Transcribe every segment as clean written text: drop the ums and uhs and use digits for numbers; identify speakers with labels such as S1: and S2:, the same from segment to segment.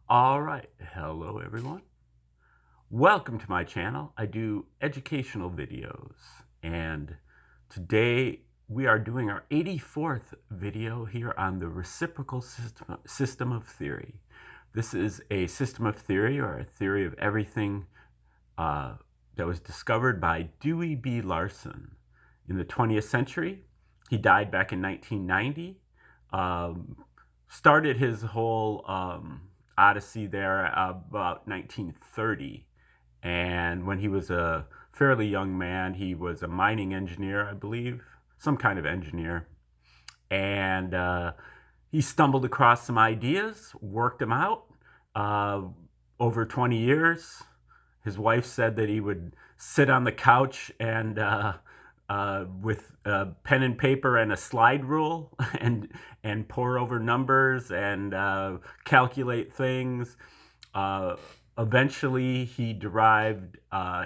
S1: All right, hello everyone. Welcome to my channel. I do educational videos, and today we are doing our 84th video here on the reciprocal system of theory. This is a system of theory, or a theory of everything, that was discovered by Dewey B. Larson in the 20th century. He died back in 1990. Started his whole odyssey there about 1930. And when he was a fairly young man, he was a mining engineer, I believe, some kind of engineer. And he stumbled across some ideas, worked them out over 20 years. His wife said that he would sit on the couch and with a pen and paper and a slide rule and pore over numbers and calculate things. Eventually, he derived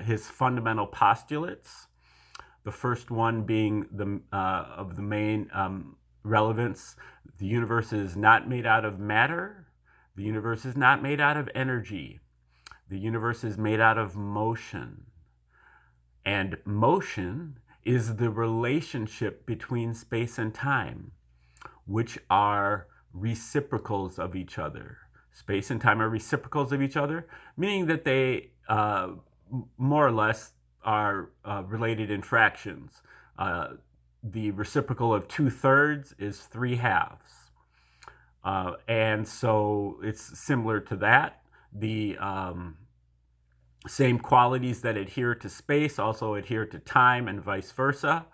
S1: his fundamental postulates. The first one being of the main relevance: the universe is not made out of matter. The universe is not made out of energy. The universe is made out of motion. And motion is the relationship between space and time, which are reciprocals of each other. Space and time are reciprocals of each other, meaning that they more or less are related in fractions. The reciprocal of 2/3 is 3/2. And so it's similar to that. The same qualities that adhere to space also adhere to time, and vice versa.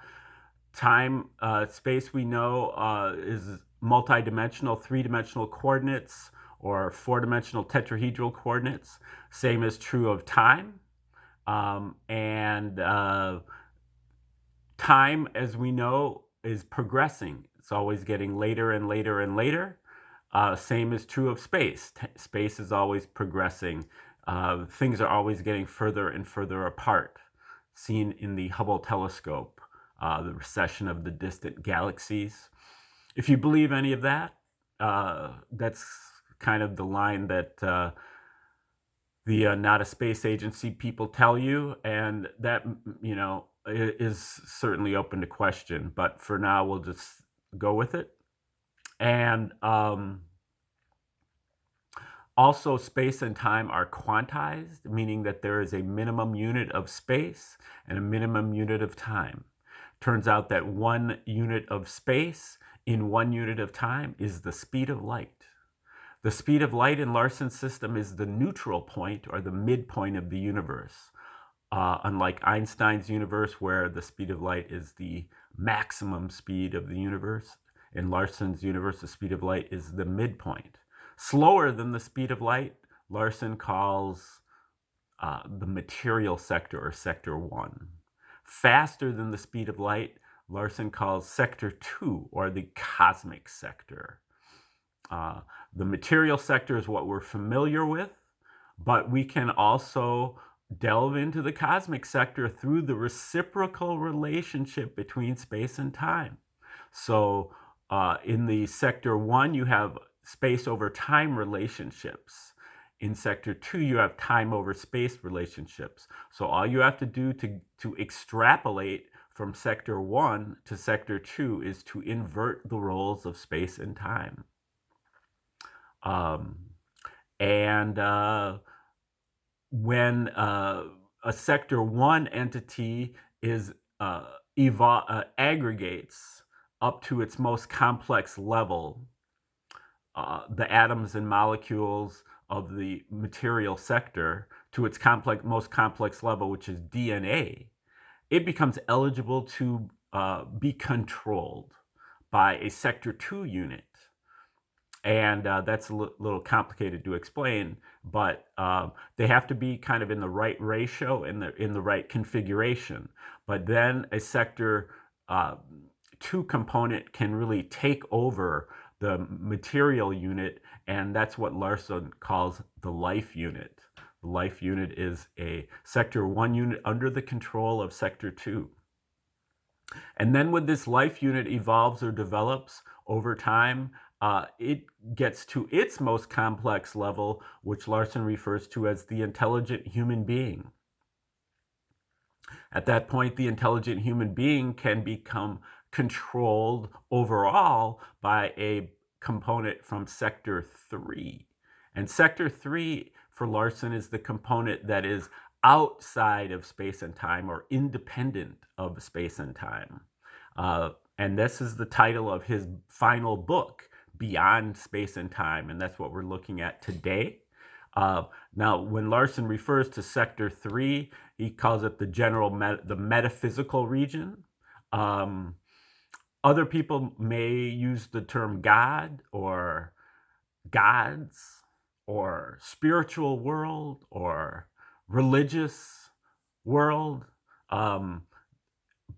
S1: Time, space, we know, is multidimensional, three-dimensional coordinates or four-dimensional tetrahedral coordinates. Same is true of time. And time, as we know, is progressing. It's always getting later and later and later. Same is true of space. Space is always progressing. Things are always getting further and further apart, seen in the Hubble telescope, the recession of the distant galaxies. If you believe any of that, that's kind of the line that the not a space agency people tell you, and that, is certainly open to question. But for now, we'll just go with it. And also, space and time are quantized, meaning that there is a minimum unit of space and a minimum unit of time. Turns out that 1 unit of space in 1 unit of time is the speed of light. The speed of light in Larson's system is the neutral point, or the midpoint of the universe. Unlike Einstein's universe, where the speed of light is the maximum speed of the universe, in Larson's universe, the speed of light is the midpoint. Slower than the speed of light, Larson calls the material sector, or sector 1. Faster than the speed of light, Larson calls sector 2, or the cosmic sector. The material sector is what we're familiar with, but we can also delve into the cosmic sector through the reciprocal relationship between space and time. So in the sector 1, you have space over time relationships. In sector 2, you have time over space relationships. So all you have to do to extrapolate from sector 1 to sector 2 is to invert the roles of space and time. When a sector 1 entity is aggregates up to its most complex level, the atoms and molecules of the material sector, to its most complex level, which is DNA, it becomes eligible to be controlled by a sector 2 unit. And that's a little complicated to explain, but they have to be kind of in the right ratio, in the right configuration. But then a sector 2 component can really take over the material unit, and that's what Larson calls the life unit. The life unit is a sector 1 unit under the control of sector 2. And then when this life unit evolves or develops over time, it gets to its most complex level, which Larson refers to as the intelligent human being. At that point, the intelligent human being can become controlled overall by a component from Sector 3. And Sector 3 for Larson is the component that is outside of space and time, or independent of space and time. And this is the title of his final book, Beyond Space and Time, and that's what we're looking at today. Now, when Larson refers to Sector 3, he calls it the metaphysical region. Other people may use the term God, or gods, or spiritual world, or religious world.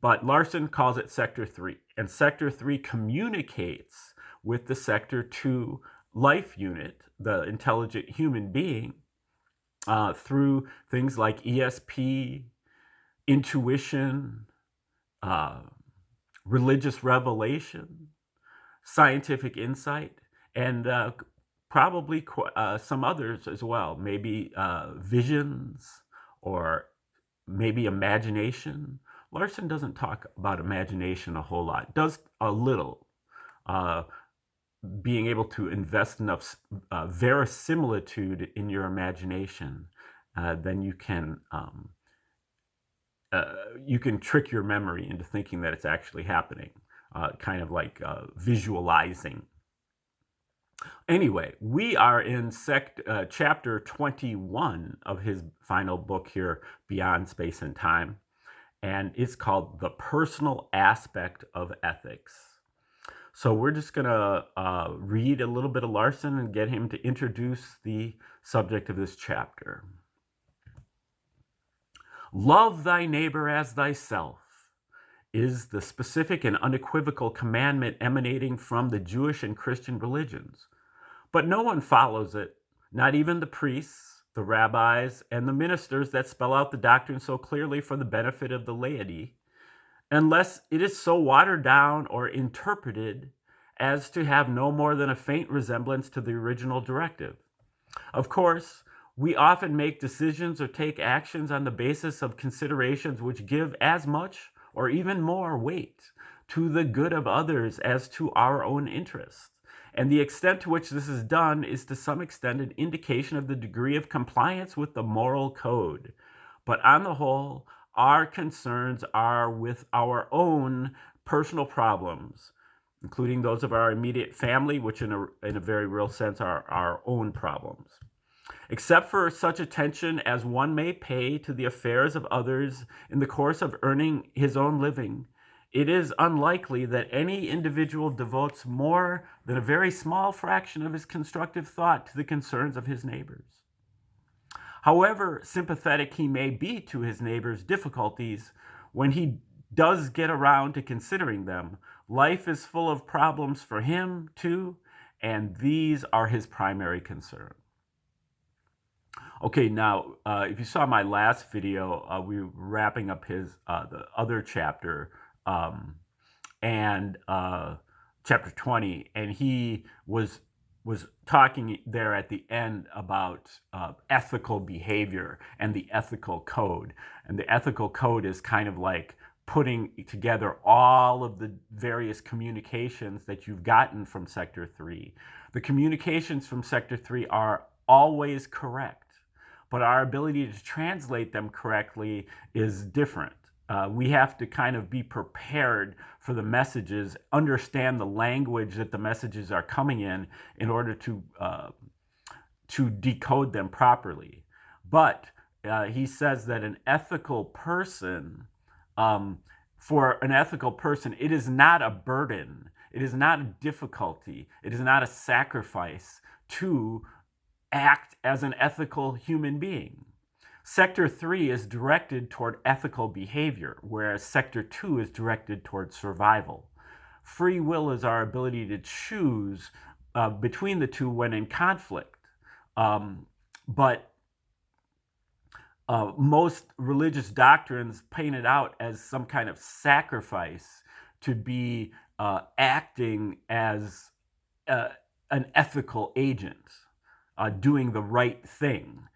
S1: But Larson calls it Sector 3. And Sector 3 communicates with the Sector 2 life unit, the intelligent human being, through things like ESP, intuition, religious revelation, scientific insight, and probably some others as well, maybe visions, or maybe imagination. Larson doesn't talk about imagination a whole lot, does a little, being able to invest enough verisimilitude in your imagination, then you can trick your memory into thinking that it's actually happening, kind of like visualizing. Anyway, we are in chapter 21 of his final book here, Beyond Space and Time, and it's called The Personal Aspect of Ethics. So we're just going to read a little bit of Larson and get him to introduce the subject of this chapter. Love thy neighbor as thyself is the specific and unequivocal commandment emanating from the Jewish and Christian religions. But no one follows it, not even the priests, the rabbis, and the ministers that spell out the doctrine so clearly for the benefit of the laity, unless it is so watered down or interpreted as to have no more than a faint resemblance to the original directive. Of course, we often make decisions or take actions on the basis of considerations which give as much or even more weight to the good of others as to our own interests. And the extent to which this is done is to some extent an indication of the degree of compliance with the moral code. But on the whole, our concerns are with our own personal problems, including those of our immediate family, which in a very real sense are our own problems. Except for such attention as one may pay to the affairs of others in the course of earning his own living, it is unlikely that any individual devotes more than a very small fraction of his constructive thought to the concerns of his neighbors. However sympathetic he may be to his neighbor's difficulties, when he does get around to considering them, life is full of problems for him too, and these are his primary concern. Okay, now, if you saw my last video, we were wrapping up the other chapter, and chapter 20, and he was talking there at the end about ethical behavior and the ethical code. And the ethical code is kind of like putting together all of the various communications that you've gotten from Sector 3. The communications from Sector 3 are always correct, but our ability to translate them correctly is different. We have to kind of be prepared for the messages, understand the language that the messages are coming in order to decode them properly. But he says that an ethical person, for an ethical person, it is not a burden, it is not a difficulty, it is not a sacrifice to act as an ethical human being. Sector 3 is directed toward ethical behavior, whereas Sector 2 is directed toward survival. Free will is our ability to choose between the two when in conflict. But most religious doctrines paint it out as some kind of sacrifice to be acting as uh, an ethical agent. Doing the right thing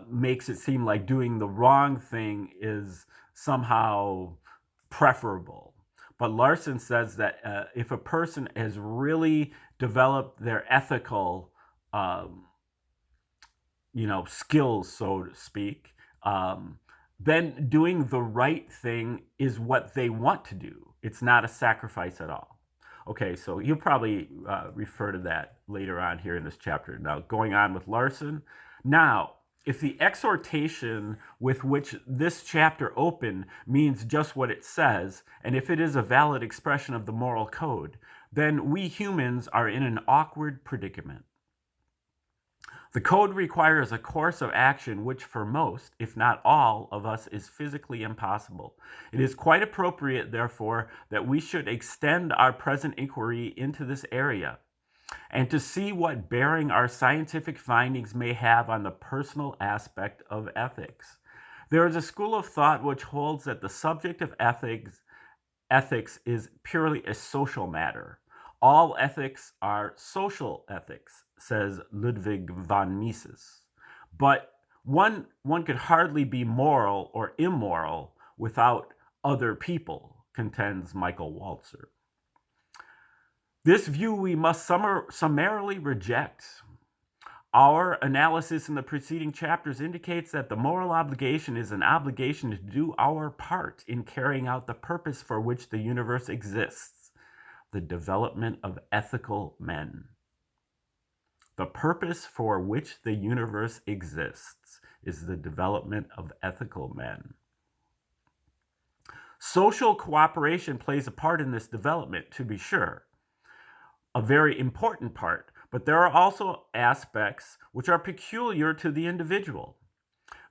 S1: makes it seem like doing the wrong thing is somehow preferable. But Larson says that if a person has really developed their ethical, um, skills, so to speak, then doing the right thing is what they want to do. It's not a sacrifice at all. Okay, so you'll probably refer to that later on here in this chapter. Now, going on with Larson. Now, if the exhortation with which this chapter opened means just what it says, and if it is a valid expression of the moral code, then we humans are in an awkward predicament. The code requires a course of action which for most, if not all, of us is physically impossible. It is quite appropriate, therefore, that we should extend our present inquiry into this area and to see what bearing our scientific findings may have on the personal aspect of ethics. There is a school of thought which holds that the subject of ethics is purely a social matter. All ethics are social ethics, says Ludwig von Mises. But one could hardly be moral or immoral without other people, contends Michael Walzer. This view we must summarily reject. Our analysis in the preceding chapters indicates that the moral obligation is an obligation to do our part in carrying out the purpose for which the universe exists, the development of ethical men. The purpose for which the universe exists is the development of ethical men. Social cooperation plays a part in this development, to be sure, a very important part, but there are also aspects which are peculiar to the individual.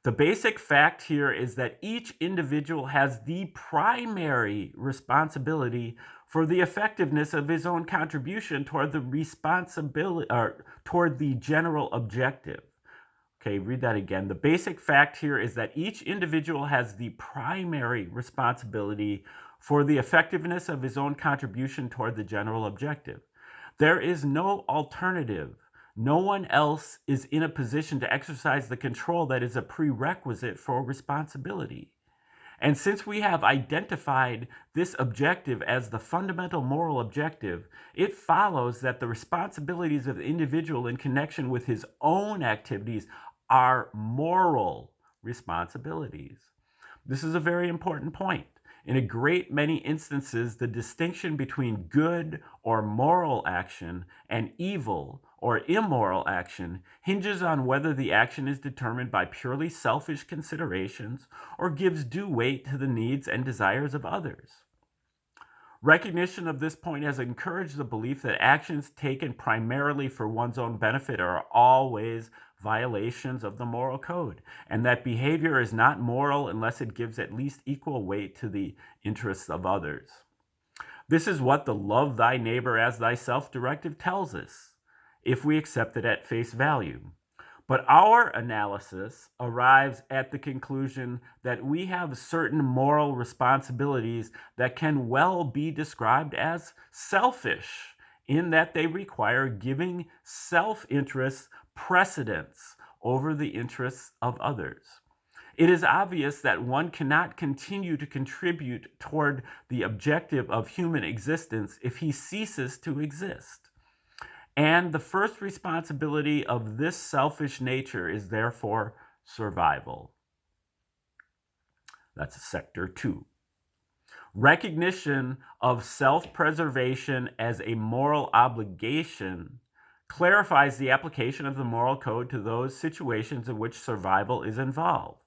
S1: The basic fact here is that each individual has the primary responsibility for the effectiveness of his own contribution toward the responsibility or toward the general objective. Okay, read that again. The basic fact here is that each individual has the primary responsibility for the effectiveness of his own contribution toward the general objective. There is no alternative. No one else is in a position to exercise the control that is a prerequisite for responsibility. And since we have identified this objective as the fundamental moral objective, it follows that the responsibilities of the individual in connection with his own activities are moral responsibilities. This is a very important point. In a great many instances, the distinction between good or moral action and evil or immoral action hinges on whether the action is determined by purely selfish considerations or gives due weight to the needs and desires of others. Recognition of this point has encouraged the belief that actions taken primarily for one's own benefit are always violations of the moral code, and that behavior is not moral unless it gives at least equal weight to the interests of others. This is what the love thy neighbor as thyself directive tells us, if we accept it at face value. But our analysis arrives at the conclusion that we have certain moral responsibilities that can well be described as selfish, in that they require giving self-interest precedence over the interests of others. It is obvious that one cannot continue to contribute toward the objective of human existence if he ceases to exist. And the first responsibility of this selfish nature is therefore survival. That's sector 2. Recognition of self-preservation as a moral obligation clarifies the application of the moral code to those situations in which survival is involved.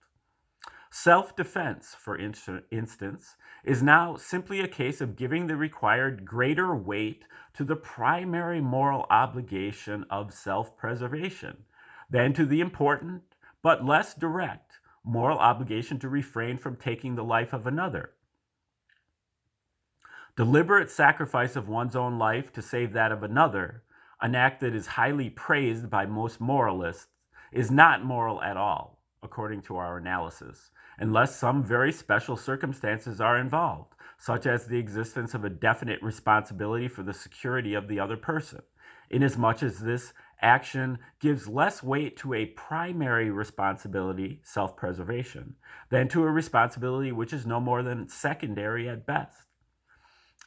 S1: Self-defense, for instance, is now simply a case of giving the required greater weight to the primary moral obligation of self-preservation than to the important, but less direct, moral obligation to refrain from taking the life of another. Deliberate sacrifice of one's own life to save that of another, an act that is highly praised by most moralists, is not moral at all, according to our analysis, unless some very special circumstances are involved, such as the existence of a definite responsibility for the security of the other person. inasmuch as this action gives less weight to a primary responsibility, self-preservation, than to a responsibility which is no more than secondary at best.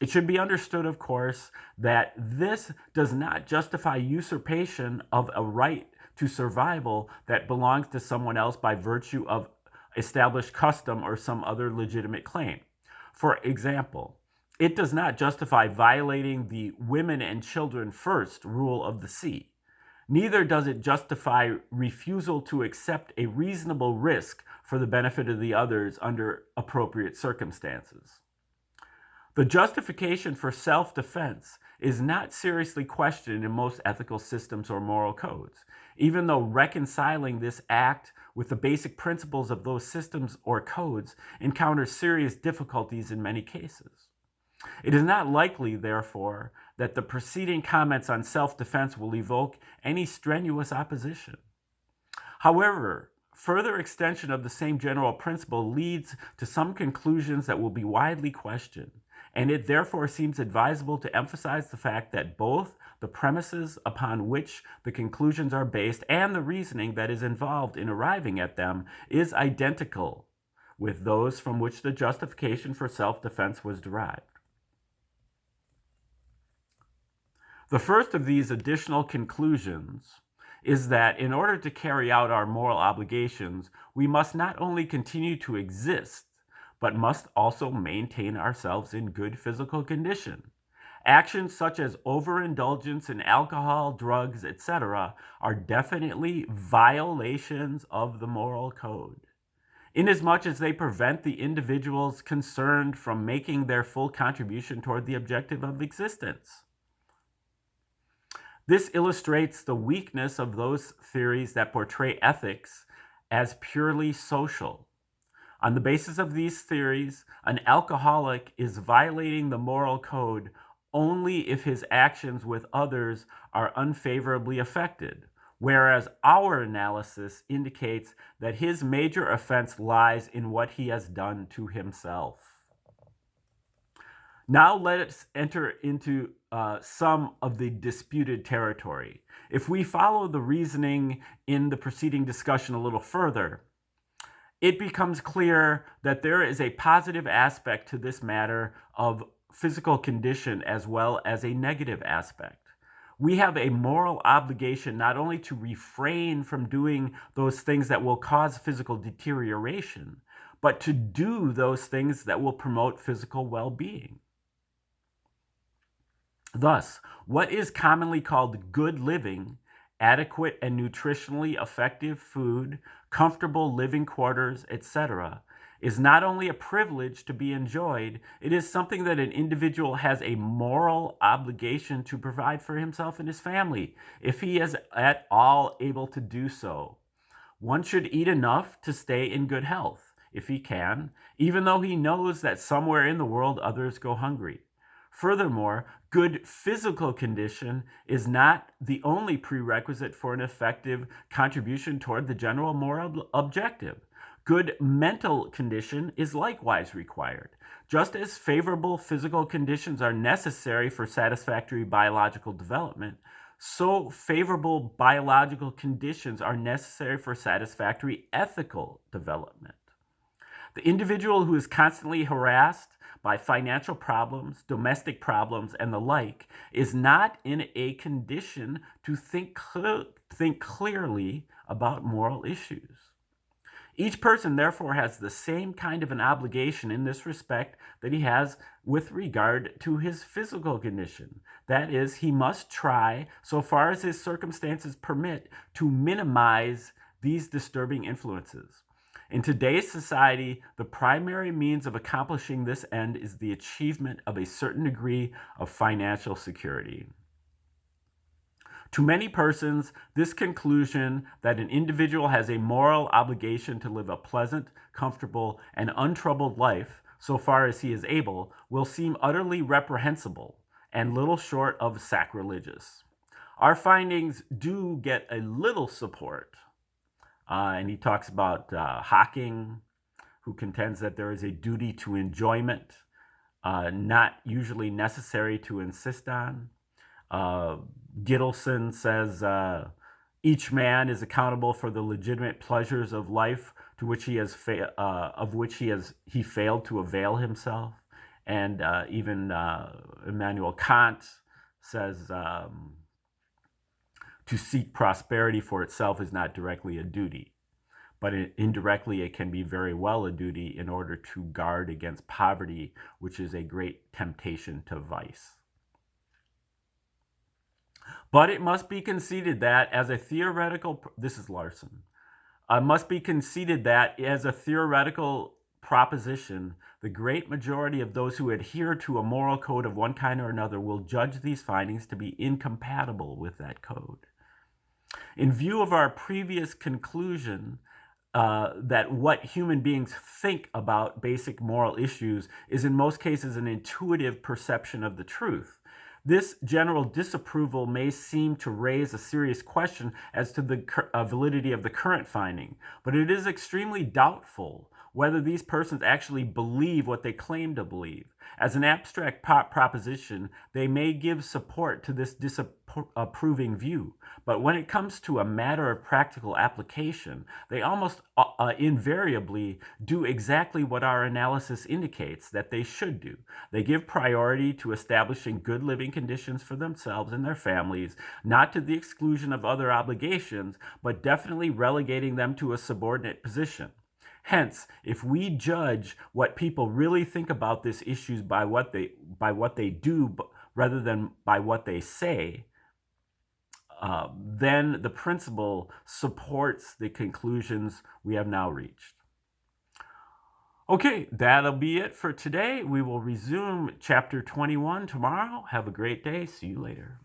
S1: It should be understood, of course, that this does not justify usurpation of a right to survival that belongs to someone else by virtue of established custom or some other legitimate claim. For example, it does not justify violating the women and children first rule of the sea. Neither does it justify refusal to accept a reasonable risk for the benefit of the others under appropriate circumstances. The justification for self-defense is not seriously questioned in most ethical systems or moral codes, even though reconciling this act with the basic principles of those systems or codes encounters serious difficulties in many cases. It is not likely, therefore, that the preceding comments on self-defense will evoke any strenuous opposition. However, further extension of the same general principle leads to some conclusions that will be widely questioned, and it therefore seems advisable to emphasize the fact that both the premises upon which the conclusions are based and the reasoning that is involved in arriving at them is identical with those from which the justification for self-defense was derived. The first of these additional conclusions is that in order to carry out our moral obligations, we must not only continue to exist, but must also maintain ourselves in good physical condition. Actions such as overindulgence in alcohol, drugs, etc. are definitely violations of the moral code, inasmuch as they prevent the individuals concerned from making their full contribution toward the objective of existence. This illustrates the weakness of those theories that portray ethics as purely social. On the basis of these theories, an alcoholic is violating the moral code only if his actions with others are unfavorably affected, whereas our analysis indicates that his major offense lies in what he has done to himself. Now let us enter into some of the disputed territory. If we follow the reasoning in the preceding discussion a little further, it becomes clear that there is a positive aspect to this matter of physical condition as well as a negative aspect. We have a moral obligation not only to refrain from doing those things that will cause physical deterioration, but to do those things that will promote physical well-being. Thus, what is commonly called good living, adequate and nutritionally effective food, comfortable living quarters, etc., is not only a privilege to be enjoyed, it is something that an individual has a moral obligation to provide for himself and his family, if he is at all able to do so. One should eat enough to stay in good health, if he can, even though he knows that somewhere in the world others go hungry. Furthermore, good physical condition is not the only prerequisite for an effective contribution toward the general moral objective. Good mental condition is likewise required. Just as favorable physical conditions are necessary for satisfactory biological development, so favorable biological conditions are necessary for satisfactory ethical development. The individual who is constantly harassed by financial problems, domestic problems, and the like is not in a condition to think clearly about moral issues. Each person, therefore, has the same kind of an obligation in this respect that he has with regard to his physical condition. That is, he must try, so far as his circumstances permit, to minimize these disturbing influences. In today's society, the primary means of accomplishing this end is the achievement of a certain degree of financial security. To many persons, this conclusion that an individual has a moral obligation to live a pleasant, comfortable, and untroubled life, so far as he is able, will seem utterly reprehensible and little short of sacrilegious. Our findings do get a little support. And he talks about Hawking, who contends that there is a duty to enjoyment, not usually necessary to insist on. Uh, Gittleson says, each man is accountable for the legitimate pleasures of life to which he failed to avail himself. And even Immanuel Kant says, to seek prosperity for itself is not directly a duty, but indirectly it can be very well a duty in order to guard against poverty, which is a great temptation to vice. But it must be conceded that as a theoretical, this is Larson, must be conceded that as a theoretical proposition, the great majority of those who adhere to a moral code of one kind or another will judge these findings to be incompatible with that code. In view of our previous conclusion that what human beings think about basic moral issues is in most cases an intuitive perception of the truth, this general disapproval may seem to raise a serious question as to the validity of the current finding, but it is extremely doubtful whether these persons actually believe what they claim to believe. As an abstract proposition, they may give support to this disapproving view, but when it comes to a matter of practical application, they almost invariably do exactly what our analysis indicates that they should do. They give priority to establishing good living conditions for themselves and their families, not to the exclusion of other obligations, but definitely relegating them to a subordinate position. Hence, if we judge what people really think about these issues by what they do rather than by what they say, then the principle supports the conclusions we have now reached. Okay, that'll be it for today. We will resume chapter 21 tomorrow. Have a great day. See you later.